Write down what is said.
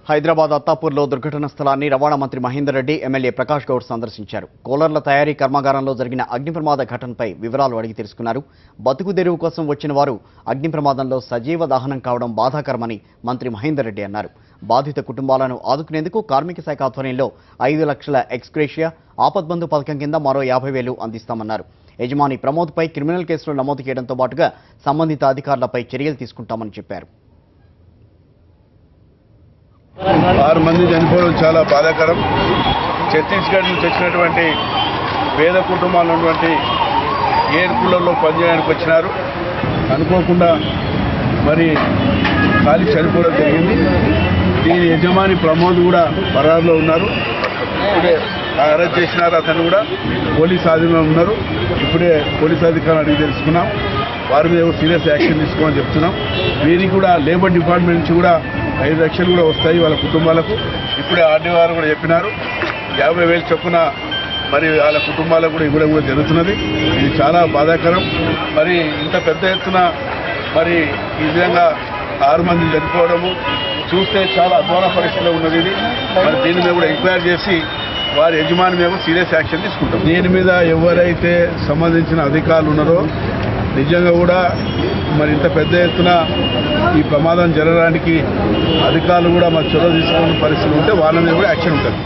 హైదరాబాద్ అత్తాపూర్లో దుర్ఘటన స్థలాన్ని రవాణా మంత్రి మహేందర్ రెడ్డి ఎమ్మెల్యే ప్రకాష్ గౌడ్ సందర్శించారు. కూలర్ల తయారీ కర్మాగారంలో జరిగిన అగ్ని ప్రమాద ఘటనపై వివరాలు అడిగి తెలుసుకున్నారు. బతుకుదెరువు కోసం వచ్చిన వారు అగ్ని ప్రమాదంలో సజీవ దహనం కావడం బాధాకరమని మంత్రి మహేందర్ రెడ్డి అన్నారు. బాధిత కుటుంబాలను ఆదుకునేందుకు కార్మిక శాఖ ఆధ్వర్యంలో 5 లక్షల ఎక్స్గ్రేషియా, ఆపద్బంధు పథకం కింద మరో 50,000 అందిస్తామన్నారు. యజమాని ప్రమోద్పై క్రిమినల్ కేసులు నమోదు చేయడంతో పాటుగా సంబంధిత అధికారులపై చర్యలు తీసుకుంటామని చెప్పారు. 6 మంది చనిపోవడం చాలా బాధాకరం. ఛత్తీస్గఢ్ నుంచి వచ్చినటువంటి పేద కుటుంబాలు ఉన్నటువంటి ఎయిర్ కూలర్లో పనిచేయడానికి వచ్చినారు. అనుకోకుండా మరి ఖాళీ చనిపోవడం జరిగింది. దీని యజమాని ప్రమోద్ కూడా పరారులో ఉన్నారు. ఇప్పుడే అరెస్ట్ చేసినారు. అతను కూడా పోలీస్ ఆధీనంలో ఉన్నారు. ఇప్పుడే పోలీస్ అధికారులు అడిగి తెలుసుకున్నాం. వారి మీద సీరియస్ యాక్షన్ తీసుకోమని చెప్తున్నాం. వీరికి కూడా లేబర్ డిపార్ట్మెంట్ నుంచి కూడా 5 లక్షలు కూడా వస్తాయి వాళ్ళ కుటుంబాలకు. ఇప్పుడే ఆర్డీ వారు కూడా చెప్పినారు 50,000 చొప్పున మరి వాళ్ళ కుటుంబాలకు కూడా ఇవ్వడం కూడా జరుగుతున్నది. ఇది చాలా బాధాకరం. మరి ఇంత పెద్ద ఎత్తున మరి ఈ విధంగా 6 మంది చనిపోవడము చూస్తే చాలా అధ్వాన పరిస్థితిలో ఉన్నది. ఇది మరి దీని మీద కూడా ఎంక్వైరీ చేసి వారి యజమాని మీద సీరియస్ యాక్షన్ తీసుకుంటాం. దీని మీద ఎవరైతే సంబంధించిన అధికారులు ఉన్నారో నిజంగా కూడా మరి ఇంత పెద్ద ఎత్తున ఈ ప్రమాదం జరగడానికి అధికారులు కూడా మరి చొరవ తీసుకునే పరిస్థితి ఉంటే వాళ్ళ మీద కూడా యాక్షన్ ఉంటుంది.